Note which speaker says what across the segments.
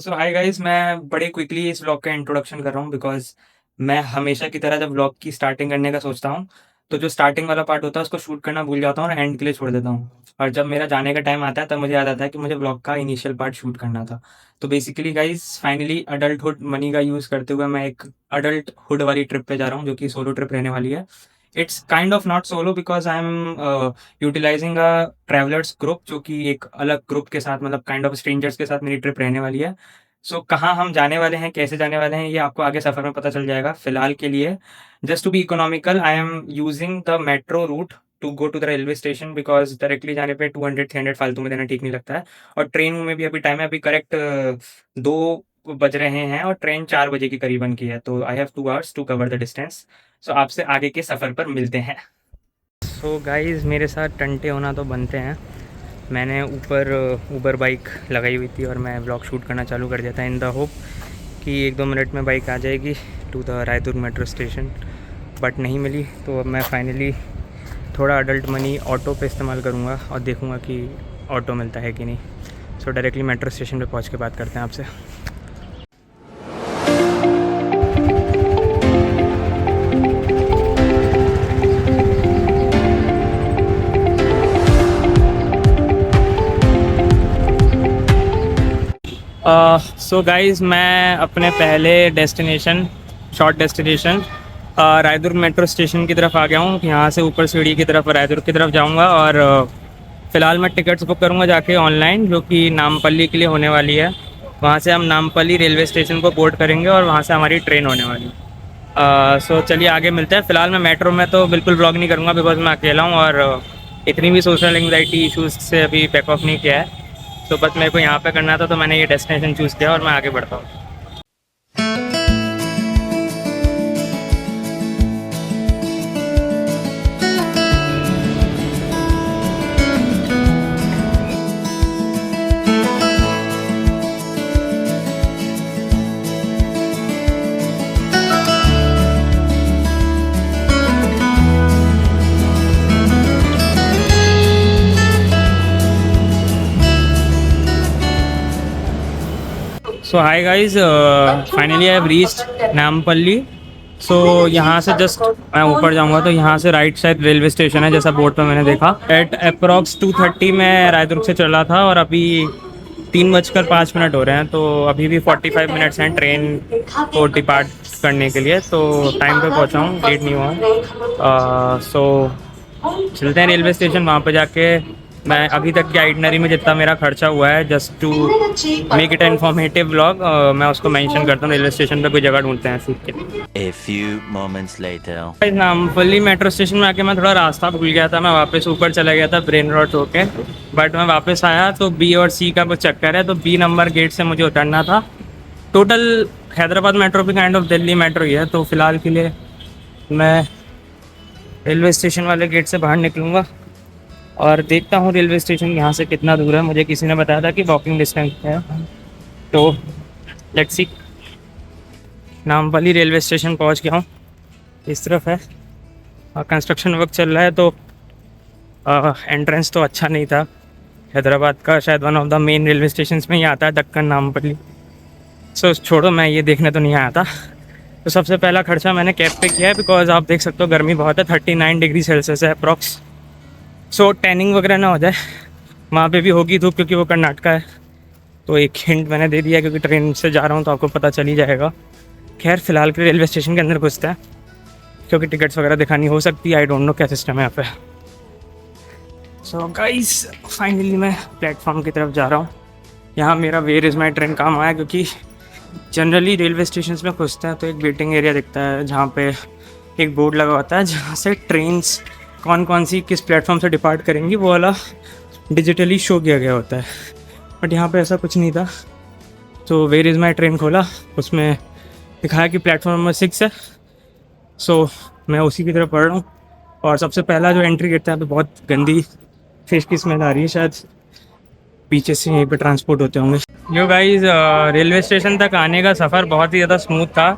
Speaker 1: सो hi guys, मैं बड़े quickly इस व्लॉग का इंट्रोडक्शन कर रहा हूँ बिकॉज़ मैं हमेशा की तरह जब व्लॉग की स्टार्टिंग करने का सोचता हूँ, तो जो स्टार्टिंग वाला पार्ट होता है उसको शूट करना भूल जाता हूँ और एंड के लिए छोड़ देता हूँ। और जब मेरा जाने का टाइम आता है तब मुझे याद आता है कि मुझे व्लॉग का इनिशियल पार्ट शूट करना था। तो basically guys finally adulthood money का यूज़ करते हुए मैं एक अडल्टहुड वाली ट्रिप पे जा रहा हूँ जो कि सोलो ट्रिप रहने वाली है। It's kind of not solo because I am utilizing a travellers group जो कि एक अलग ग्रुप के साथ मतलब काइंड ऑफ स्ट्रेंजर्स के साथ मेरी ट्रिप रहने वाली है। सो कहाँ हम जाने वाले हैं, कैसे जाने वाले हैं, ये आपको आगे सफ़र में पता चल जाएगा। फ़िलहाल के लिए just to be economical I am using the metro route to go to the railway station because directly जाने पे 200-300 फालतू में देना ठीक नहीं लगता है। और ट्रेन में भी अभी टाइम है, अभी करेक्ट 2 बज रहे हैं और ट्रेन 4 बजे की करीबन की है। तो I have 2 hours to cover the distance. So आपसे आगे के सफ़र पर मिलते हैं। सो गाइज़ मेरे साथ टंटे होना तो बनते हैं। मैंने ऊपर ऊबर बाइक लगाई हुई थी और मैं ब्लॉग शूट करना चालू कर दिया था इन द होप कि 1-2 मिनट में बाइक आ जाएगी to the Raidurg metro station, but नहीं मिली। तो अब मैं फाइनली थोड़ा अडल्ट मनी ऑटो पे इस्तेमाल करूँगा और देखूँगा कि ऑटो मिलता है कि नहीं। सो डायरेक्टली मेट्रो स्टेशन पे पहुँच के बात करते हैं आपसे। सो गाइज़ मैं अपने पहले destination short destination Raidurg metro station की तरफ आ गया हूँ। यहाँ से ऊपर सीढ़ी की तरफ रायदुर्ग की तरफ जाऊँगा और फ़िलहाल मैं टिकट्स बुक करूँगा जाके ऑनलाइन, जो कि नामपल्ली के लिए होने वाली है। वहाँ से हम नामपल्ली रेलवे स्टेशन को बोर्ड करेंगे और वहाँ से हमारी ट्रेन होने वाली है। सो चलिए आगे मिलते हैं। फ़िलहाल मैं मेट्रो में तो बिल्कुल व्लॉग नहीं करूँगा बिकॉज मैं अकेला हूँ और इतनी भी सोशल एंग्जाइटी इशूज़ से अभी बैक ऑफ नहीं किया है। तो बस मेरे को यहाँ पे करना था तो मैंने ये डेस्टिनेशन चूज़ किया और मैं आगे बढ़ता हूँ। So hi guys, finally I have reached Nampally. So यहाँ से जस्ट मैं ऊपर जाऊँगा तो यहाँ से राइट साइड रेलवे स्टेशन है जैसा बोर्ड पे मैंने देखा। एट अप्रॉक्स 2:30 में रायदुर्ग से चला था और अभी 3:05 हो रहे हैं। तो अभी भी 45 मिनट्स हैं ट्रेन को डिपार्ट करने के लिए। तो टाइम पे पहुँचा हूँ, लेट नहीं हुआ। सो चलते हैं रेलवे स्टेशन। वहाँ पे जाके मैं अभी तक के आइटनरी में जितना मेरा खर्चा हुआ है just to make it informative vlog, मैं उसको मेंशन करता हूँ। रेलवे स्टेशन पे कोई जगह ढूंढते हैं शूट के लिए।
Speaker 2: A few moments later.
Speaker 1: Nampally metro station में आके मैं थोड़ा रास्ता भूल गया था। मैं वापस ऊपर चला गया था ब्रेन रॉट होके, बट मैं वापस आया तो बी और सी का कुछ चक्कर है तो बी नंबर गेट से मुझे उतरना था। टोटल हैदराबाद मेट्रो भी काइंड ऑफ दिल्ली मेट्रो ही है। तो फ़िलहाल के लिए मैं रेलवे स्टेशन वाले गेट से बाहर निकलूँगा और देखता हूँ रेलवे स्टेशन यहाँ से कितना दूर है। मुझे किसी ने बताया था कि वॉकिंग डिस्टेंस है। तो let's see. Nampally railway station पहुँच गया हूँ, इस तरफ है और कंस्ट्रक्शन वर्क चल रहा है। तो एंट्रेंस तो अच्छा नहीं था। हैदराबाद का शायद one of the main railway station में ही आता है दक्कन नामपल्ली। सो छोड़ो, मैं ये देखने तो नहीं आया था। तो सबसे पहला खर्चा मैंने कैब पे किया है बिकॉज आप देख सकते हो गर्मी बहुत है, 39 डिग्री सेल्सियस है अप्रॉक्स। सो टैनिंग वगैरह ना हो जाए। वहाँ पे भी होगी धूप क्योंकि वो कर्नाटका है। तो एक हिंट मैंने दे दिया क्योंकि ट्रेन से जा रहा हूँ तो आपको पता चल ही जाएगा। खैर फ़िलहाल के रेलवे स्टेशन के अंदर घुसता है क्योंकि टिकट्स वगैरह दिखानी हो सकती है। आई डोंट नो क्या सिस्टम है यहाँ पे। सो गाइस फाइनली मैं प्लेटफॉर्म की तरफ जा रहा हूँ। यहाँ मेरा वेयर इज़ माई ट्रेन काम आया क्योंकि जनरली रेलवे स्टेशन में घुसते हैं तो एक वेटिंग एरिया दिखता है जहाँ पे एक बोर्ड लगा होता है जहाँ से ट्रेन्स कौन कौन सी किस प्लेटफॉर्म से डिपार्ट करेंगी वो वाला डिजिटली शो किया गया होता है। बट यहाँ पे ऐसा कुछ नहीं था। तो वेयर इज़ माई ट्रेन खोला, उसमें दिखाया कि प्लेटफॉर्म नंबर 6 है। सो मैं उसी की तरफ पढ़ रहा हूँ और सबसे पहला जो एंट्री गेट था यहाँ पे बहुत गंदी फिश की स्मेल आ रही है। शायद पीछे से यहीं पे ट्रांसपोर्ट होते होंगे। यो गाइस, रेलवे स्टेशन तक आने का सफ़र बहुत ही ज़्यादा स्मूथ था।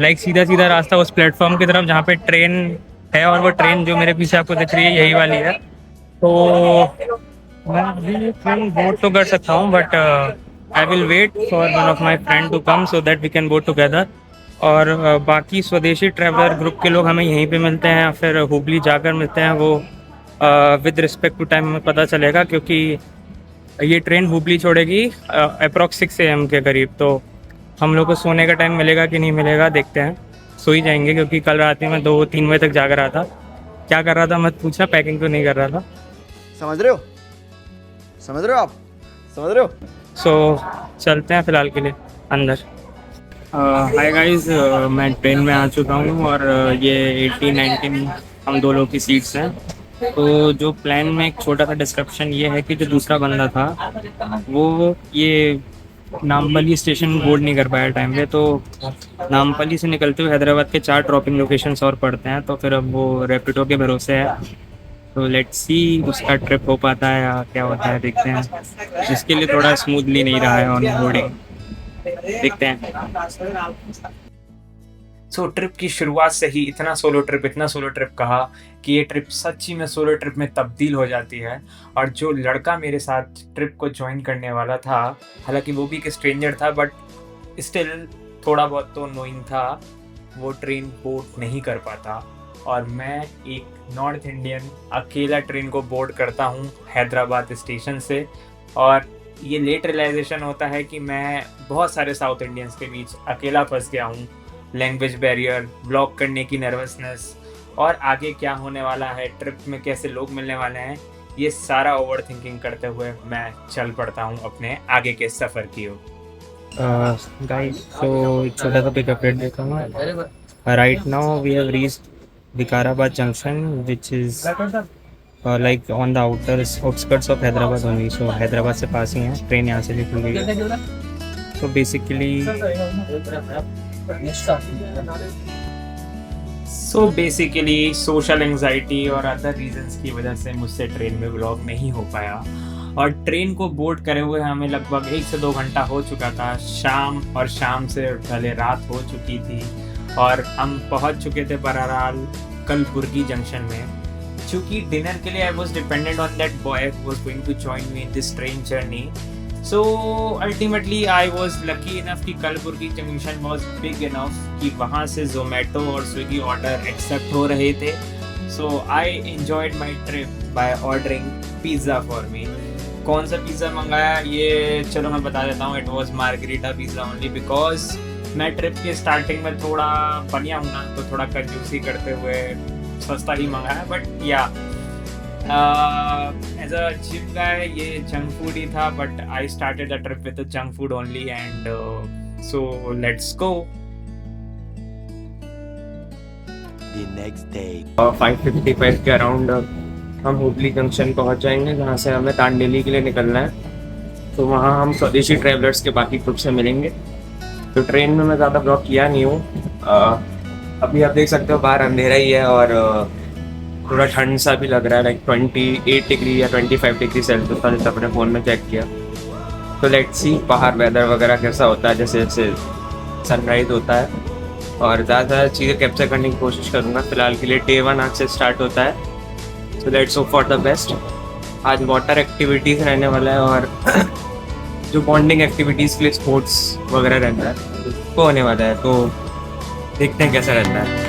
Speaker 1: लाइक सीधा सीधा रास्ता उस प्लेटफॉर्म की तरफ जहाँ पे ट्रेन है और वो ट्रेन जो मेरे पीछे आपको दिख रही है यही वाली है। तो मैं अभी ट्रेन बोर्ड तो कर सकता हूँ but I will wait for one of my friend to come so that we can go together. और बाकी स्वदेशी ट्रैवलर ग्रुप के लोग हमें यहीं पे मिलते हैं या फिर हुबली जाकर मिलते हैं, वो विद रिस्पेक्ट टू टाइम हमें पता चलेगा, क्योंकि ये ट्रेन हुबली छोड़ेगी अप्रॉक्स 6 AM के करीब। तो हम लोग को सोने का टाइम मिलेगा कि नहीं मिलेगा देखते हैं, सो ही जाएंगे, क्योंकि कल रात में मैं 2-3 बजे तक जाग रहा था। क्या कर रहा था मत पूछना, पैकिंग तो नहीं कर रहा था।
Speaker 3: समझ रहे हो, समझ रहे हो आप, समझ रहे हो।
Speaker 1: सो चलते हैं फ़िलहाल के लिए अंदर। हाय गाइस, मैं ट्रेन में आ चुका हूँ और ये 18-19 हम दो लोग की सीट्स हैं। तो जो प्लान में एक छोटा सा डिस्क्रिप्शन ये है कि जो दूसरा बंदा था वो ये नामपल्ली स्टेशन बोर्ड नहीं कर पाया टाइम पे, तो नामपल्ली से निकलते हुए हैदराबाद के 4 ड्रॉपिंग लोकेशंस और पड़ते हैं। तो फिर अब वो रैपिडो के भरोसे है, तो लेट्स सी उसका ट्रिप हो पाता है या क्या होता है, देखते हैं। जिसके लिए थोड़ा स्मूथली नहीं रहा है ऑन बोर्डिंग, देखते हैं। सो ट्रिप की शुरुआत से ही इतना सोलो ट्रिप कहा कि ये ट्रिप सच्ची में सोलो ट्रिप में तब्दील हो जाती है। और जो लड़का मेरे साथ ट्रिप को ज्वाइन करने वाला था, हालांकि वो भी एक स्ट्रेंजर था बट स्टिल थोड़ा बहुत तो नोइंग था, वो ट्रेन बोर्ड नहीं कर पाता। और मैं एक नॉर्थ इंडियन अकेला ट्रेन को बोर्ड करता हूँ हैदराबाद स्टेशन से। और ये लेट रियलाइजेशन होता है कि मैं बहुत सारे साउथ इंडियंस के बीच अकेला फंस गया हूँ। लैंग्वेज बैरियर, ब्लॉक करने की नर्वसनेस, और आगे क्या होने वाला है, ट्रिप में कैसे लोग मिलने वाले हैं, ये सारा ओवर थिंकिंग करते हुए मैं चल पड़ता हूँ अपने आगे के सफ़र की ओर। गाइस, तो छोटा सा पिक अपडेट देता हूँ। Right now we have reached Vikarabad junction which is like on the outskirts of Hyderabad only. So Hyderabad से पास ही है, ट्रेन यहाँ से भी खुल गई है। तो बेसिकली सोशल एंजाइटी और अदर रीजंस की वजह से मुझसे ट्रेन में व्लॉग नहीं हो पाया। और ट्रेन को बोर्ड करे हुए हमें लगभग 1 से 2 घंटा हो चुका था। शाम से पहले रात हो चुकी थी और हम पहुंच चुके थे बहरहाल कलबुर्गी जंक्शन में। चूँकि डिनर के लिए I was dependent on that boy who was going to join me in this train journey. So ultimately I was lucky enough कि Kalaburagi junction was big enough कि वहाँ से Zomato और Swiggy ऑर्डर एक्सेप्ट हो रहे थे। So I enjoyed my trip by ordering pizza for me। कौन सा पिज़्ज़ा मंगाया ये चलो मैं बता देता हूँ। It was margarita pizza only because मैं ट्रिप के स्टार्टिंग में थोड़ा बनिया हूँ ना, तो थोड़ा कंजूसी करते हुए सस्ता ही मंगाया। बट या एज अ जिम गाय ये जंक फूड ही था, but I started the trip with junk food only and so let's go.
Speaker 2: The next day.
Speaker 1: 5:55 के अराउंड हम हुबली जंक्शन पहुंच जाएंगे, जहां से हमें तांडेली के लिए निकलना है। तो वहां हम स्वदेशी ट्रैवलर्स के बाकी ग्रुप से मिलेंगे। तो ट्रेन में मैं ज़्यादा ब्लॉक किया नहीं हूँ। अभी आप देख सकते हो बाहर अंधेरा ही है और थोड़ा ठंड सा भी लग रहा है, लाइक 28 डिग्री या 25 डिग्री सेल्सियस था जैसे अपने फ़ोन में चेक किया। तो लेट्स सी बाहर वेदर वगैरह कैसा होता है, जैसे जैसे सनराइज़ होता है। और ज़्यादा चीज़ें कैप्चर करने की कोशिश करूँगा। फ़िलहाल के लिए डे 1 आज से स्टार्ट होता है। So let's hope for the best. आज वाटर एक्टिविटीज़ रहने वाला है और जो बॉन्डिंग एक्टिविटीज़ के लिए स्पोर्ट्स वगैरह रहता है वो होने वाला है। तो देखते हैं कैसा रहता है।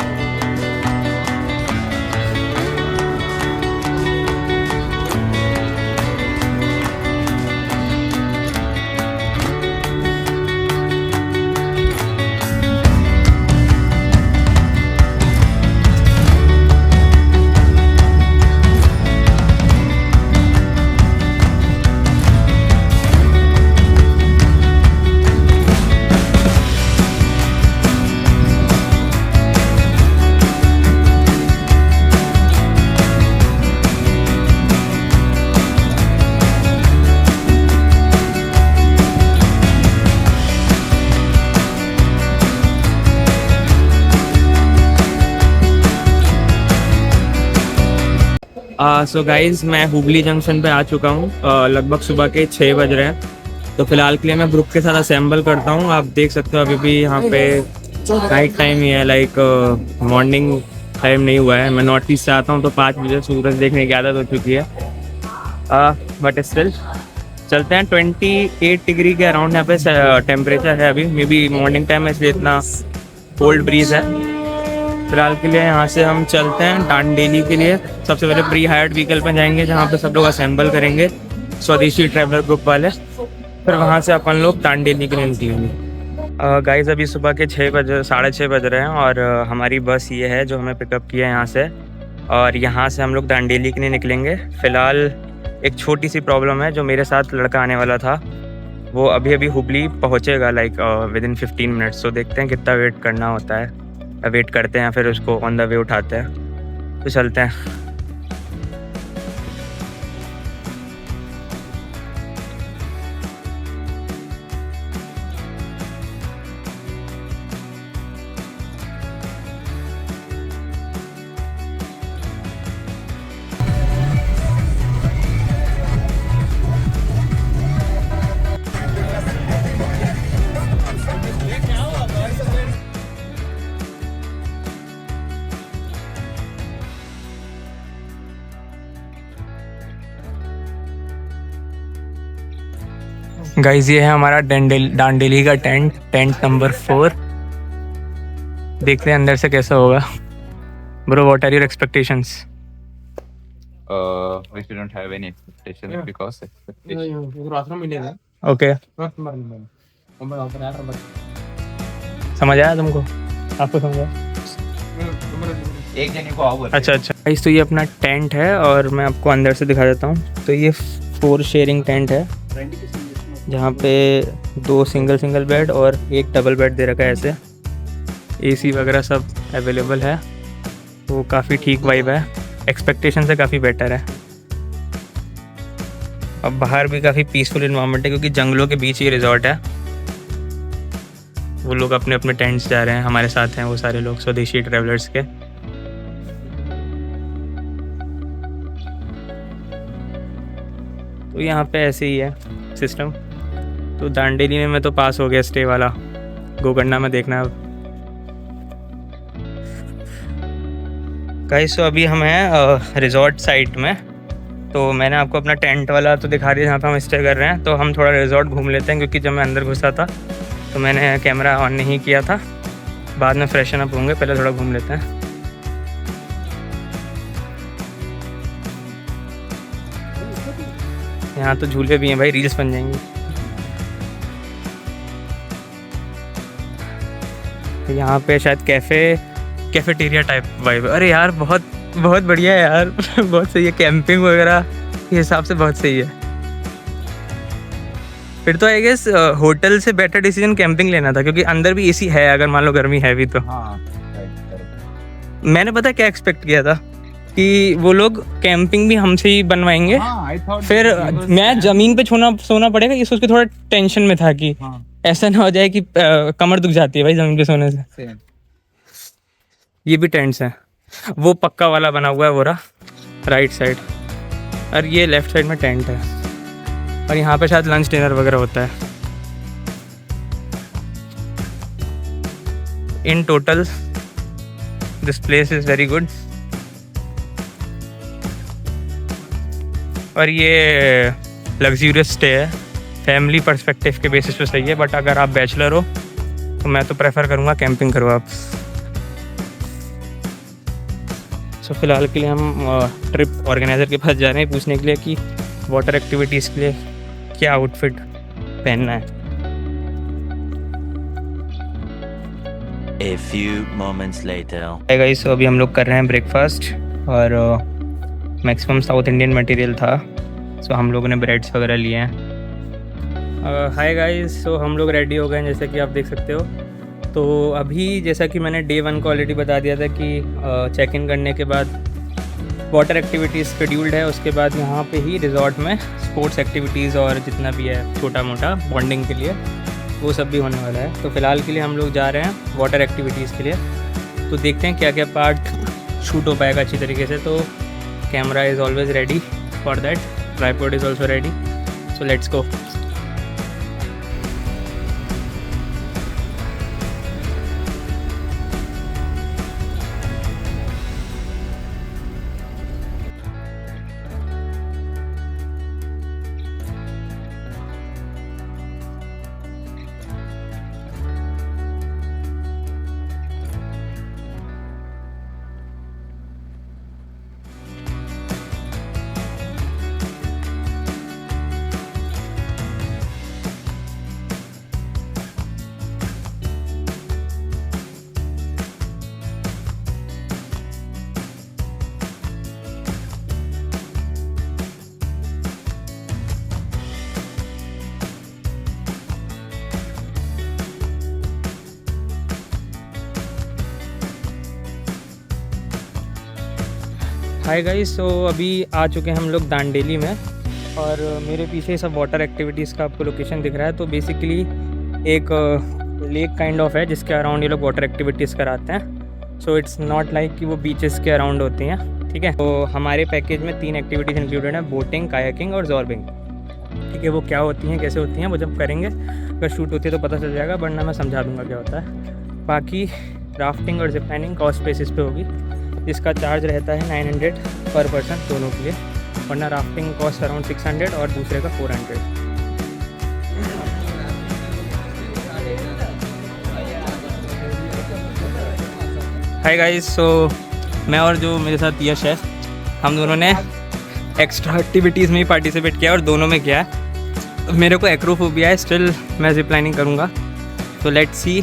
Speaker 1: सो गाइज़ मैं हुबली जंक्शन पे आ चुका हूँ। लगभग सुबह के 6 बज रहे हैं। तो फिलहाल के लिए मैं ग्रुप के साथ असेंबल करता हूँ। आप देख सकते हो अभी भी यहाँ पे नाइट टाइम ही है, लाइक मॉर्निंग टाइम नहीं हुआ है। मैं नॉर्थ ईस्ट से आता हूँ तो 5 बजे सूरज देखने की आदत हो चुकी है। बट स्टिल चलते हैं। 28 डिग्री के अराउंड यहाँ पे टेम्परेचर है अभी, मे बी मॉर्निंग टाइम है इसलिए इतना कोल्ड ब्रीज है। फिलहाल के लिए यहाँ से हम चलते हैं दांडेली के लिए। सबसे पहले प्री हायर्ड व्हीकल पर जाएंगे जहाँ पे सब लोग असेंबल करेंगे, स्वदेशी ट्रैवलर ग्रुप वाले। फिर वहाँ से अपन लोग दांडेली के लिए निकलेंगे। गाइस अभी सुबह के 6:30 बज रहे हैं और हमारी बस ये है जो हमें पिकअप किया है यहाँ से, और यहाँ से हम लोग दांडेली के लिए निकलेंगे। फ़िलहाल एक छोटी सी प्रॉब्लम है, जो मेरे साथ लड़का आने वाला था वो अभी अभी हुबली पहुँचेगा लाइक विदिन 15 मिनट्स। तो देखते हैं कितना वेट करना होता है, वेट करते हैं फिर उसको ऑन द वे उठाते हैं। तो चलते हैं। गाइस ये है हमारा दांडेली का टेंट नंबर 4। देखते हैं अंदर से कैसा होगा। Bro what are your expectations?
Speaker 4: We shouldn't have any expectations because expectations.
Speaker 1: Okay, समझ आया तुमको? आपको समझ आया?
Speaker 4: एक जने को आओ।
Speaker 1: अच्छा गाइस तो ये अपना टेंट है और मैं आपको अंदर से दिखा देता हूँ। तो ये 4 शेयरिंग टेंट है जहाँ पे 2 सिंगल बेड और 1 डबल बेड दे रखा है। ऐसे एसी वगैरह सब अवेलेबल है, तो काफ़ी ठीक वाइब है, एक्सपेक्टेशन से काफ़ी बेटर है। अब बाहर भी काफ़ी पीसफुल इन्वायरमेंट है क्योंकि जंगलों के बीच ये रिजॉर्ट है। वो लोग अपने अपने टेंट्स जा रहे हैं, हमारे साथ हैं वो सारे लोग स्वदेशी ट्रैवलर्स के। तो यहाँ पे ऐसे ही है सिस्टम। तो दांडेली में मैं तो पास हो गया स्टे वाला, गोकर्णा में देखना अब। गाइस तो अभी हम हैं रिजॉर्ट साइट में। तो मैंने आपको अपना टेंट वाला तो दिखा दिया जहाँ पे हम स्टे कर रहे हैं। तो हम थोड़ा रिजॉर्ट घूम लेते हैं क्योंकि जब मैं अंदर घुसा था तो मैंने कैमरा ऑन नहीं किया था, बाद में फ्रेशन अप होंगे, पहले थोड़ा घूम लेते हैं। यहाँ तो झूले भी हैं भाई, रील्स बन जाएंगी। यहाँ पे शायद कैफेटेरिया टाइप वाइब। अरे यार बहुत बढ़िया है यार बहुत सही है। कैंपिंग वगैरह के हिसाब से बहुत सही है। फिर तो आई गेस होटल से बेटर डिसीजन कैंपिंग लेना था क्योंकि अंदर भी एसी है अगर मान लो गर्मी है भी तो। मैंने पता क्या एक्सपेक्ट किया था कि वो लोग कैंपिंग भी हमसे ही बनवाएंगे। फिर मैं ज़मीन पे सोना पड़ेगा, ये सोच के थोड़ा टेंशन में था कि ऐसा ना हो जाए कि कमर दुख जाती है भाई ज़मीन पे सोने से। ये भी टेंट्स हैं, वो पक्का वाला बना हुआ है वो रहा राइट साइड, और ये लेफ्ट साइड में टेंट है। और यहाँ पे शायद लंच डिनर वगैरह होता है। In total this place is very good. और ये लग्जूरियस स्टे है, फैमिली पर्सपेक्टिव के बेसिस पे सही है, बट अगर आप बैचलर हो तो मैं तो प्रेफर करूँगा कैंपिंग करो आप। सो फिलहाल के लिए हम ट्रिप ऑर्गेनाइज़र के पास जा रहे हैं पूछने के लिए कि वाटर एक्टिविटीज़ के लिए क्या आउटफिट पहनना है।
Speaker 2: A few moments later.
Speaker 1: Guys अभी हम लोग कर रहे हैं ब्रेकफास्ट और मैक्सिमम साउथ इंडियन मटेरियल था, सो हम लोगों ने ब्रेड्स वगैरह लिए हैं। हाय गाइस, सो हम लोग रेडी हो गए हैं जैसे कि आप देख सकते हो। तो अभी जैसा कि मैंने डे 1 को ऑलरेडी बता दिया था कि चेक इन करने के बाद वाटर एक्टिविटीज़ शेड्यूल्ड है, उसके बाद यहाँ पे ही रिजॉर्ट में स्पोर्ट्स एक्टिविटीज़ और जितना भी है छोटा मोटा बॉन्डिंग के लिए वो सब भी होने वाला है। तो फ़िलहाल के लिए हम लोग जा रहे हैं वाटर एक्टिविटीज़ के लिए। तो देखते हैं क्या क्या पार्ट शूट हो पाएगा अच्छी तरीके से। तो camera is always ready for that, tripod is also ready, so let's go. Hi guys, so अभी आ चुके हैं हम लोग दांडेली में और मेरे पीछे सब वाटर एक्टिविटीज़ का आपको लोकेशन दिख रहा है। तो बेसिकली एक लेक काइंड ऑफ है जिसके अराउंड ये लोग वाटर एक्टिविटीज़ कराते हैं। सो इट्स नॉट लाइक कि वो बीचेस के अराउंड होती हैं, ठीक है। तो हमारे पैकेज में 3 एक्टिविटीज़ इंक्लूडेड हैं, बोटिंग, कायाकिंग और जॉर्बिंग, ठीक है। वो क्या होती हैं, कैसे होती हैं, वो जब करेंगे, अगर शूट होती है तो पता चल जाएगा, वरना मैं समझा दूँगा क्या होता है। बाकी राफ्टिंग और जिप लाइनिंग कॉस्ट बेसिस पे होगी, इसका चार्ज रहता है 900 पर पर्सन दोनों के लिए, वरना राफ्टिंग कॉस्ट अराउंड 600 और दूसरे का 400। हाय गाइस, सो मैं और जो मेरे साथ यश है, हम दोनों ने एक्स्ट्रा एक्टिविटीज़ में ही पार्टिसिपेट किया और दोनों में किया है। मेरे को एक्रोफोबिया है, स्टिल मैं जिप लाइनिंग करूँगा, तो लेट्स सी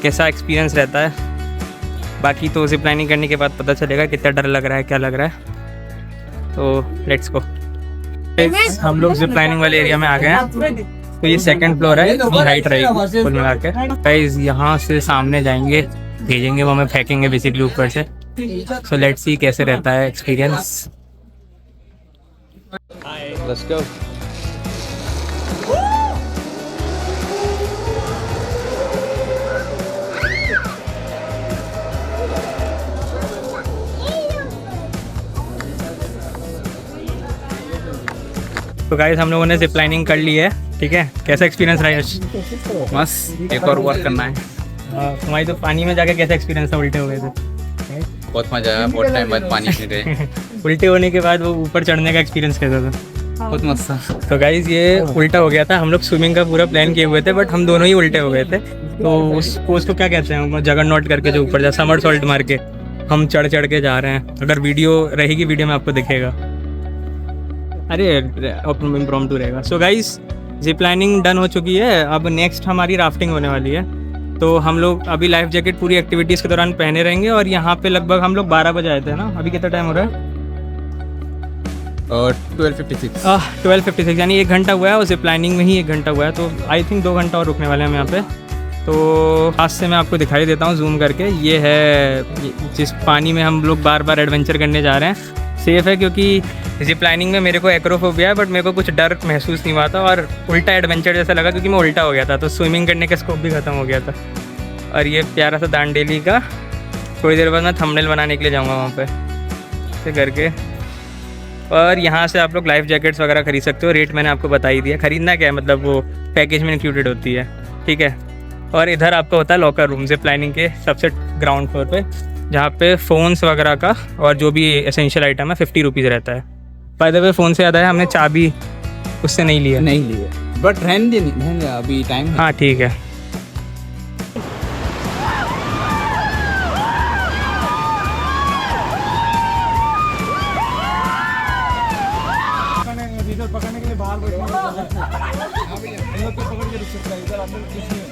Speaker 1: कैसा एक्सपीरियंस रहता है। बाकी तो जिप लाइनिंग करने के बाद पता चलेगा कितना डर लग रहा है, क्या लग रहा है। तो लेट्स गो। हम लोग जिप लाइनिंग वाले एरिया में आ गए हैं। तो ये 2nd फ्लोर है, इतनी हाइट रहेगी कुल मिला के। गाइस यहाँ से सामने जाएंगे, भेजेंगे वो, हमें फेंकेंगे बेसिकली ऊपर से। सो लेट्स सी कैसे रहता है एक्सपीरियंस।
Speaker 3: Let's go.
Speaker 1: तो गाइस हम लोगों ने जिप लाइनिंग कर ली है, ठीक है। कैसा एक्सपीरियंस रहा यश?
Speaker 4: मस्त, एक और वर्क करना है।
Speaker 1: तुम्हारी तो पानी में जाके कैसा एक्सपीरियंस था? उल्टे हो गए थे?
Speaker 4: बहुत मजा आया, बहुत टाइम बाद पानी में रहे।
Speaker 1: उल्टे होने के बाद वो ऊपर चढ़ने का एक्सपीरियंस कैसा था?
Speaker 4: बहुत मस्त था।
Speaker 1: तो गाइस ये उल्टा हो गया था। हम लोग स्विमिंग का पूरा प्लान किए हुए थे, बट हम दोनों ही उल्टे हो गए थे। तो उसको क्या कहते हैं, जगरनॉट करके जो ऊपर जा, समर सॉल्ट मार के हम चढ़ के जा रहे हैं। अगर वीडियो रहेगी, वीडियो में आपको दिखेगा। अरे इम्प्रॉम्प्टू रहेगा। So guys zip lining done हो चुकी है, अब नेक्स्ट हमारी राफ्टिंग होने वाली है। तो हम लोग अभी लाइफ जैकेट पूरी एक्टिविटीज़ के दौरान पहने रहेंगे। और यहाँ पे लगभग हम लोग 12 बजे आए थे ना, अभी कितना टाइम हो रहा है? 12:56 यानी 1 घंटा हुआ है, और जिप लाइनिंग में ही 1 घंटा हुआ है। तो आई थिंक 2 घंटा और रुकने वाले हैं हम यहाँ पे। तो पास से मैं आपको दिखाई देता हूँ जूम करके। ये है जिस पानी में हम लोग बार एडवेंचर करने जा रहे हैं। सेफ़ है क्योंकि जिप लाइनिंग में मेरे को एक्रोफोबिया है, बट मेरे को कुछ डर महसूस नहीं हुआ था और उल्टा एडवेंचर जैसा लगा क्योंकि मैं उल्टा हो गया था। तो स्विमिंग करने का स्कोप भी ख़त्म हो गया था। और ये प्यारा सा दांडेली का, थोड़ी देर बाद मैं थंबनेल बनाने के लिए जाऊँगा वहाँ पे ऐसे करके। और यहाँ से आप लोग लाइफ जैकेट्स वगैरह खरीद सकते हो। रेट मैंने आपको बता ही दिया। ख़रीदना क्या है, मतलब वो पैकेज में इंक्लूडेड होती है, ठीक है। और इधर आपका होता है लॉकर रूम जिप लाइनिंग के सबसे ग्राउंड फ्लोर पे, जहाँ पे फ़ोन्स वगैरह का और जो भी एसेंशियल आइटम है 50 रुपीज़ रहता है। बाय द वे फ़ोन से याद आया, हमने चाबी उससे नहीं लिया।
Speaker 4: नहीं लिए, बट रहने दे, अभी टाइम है।
Speaker 1: हाँ ठीक है।
Speaker 5: पकड़ने के लिए बाहर बैठे पकड़ के रुक सकता है इधर, अंदर कुछ नहीं है।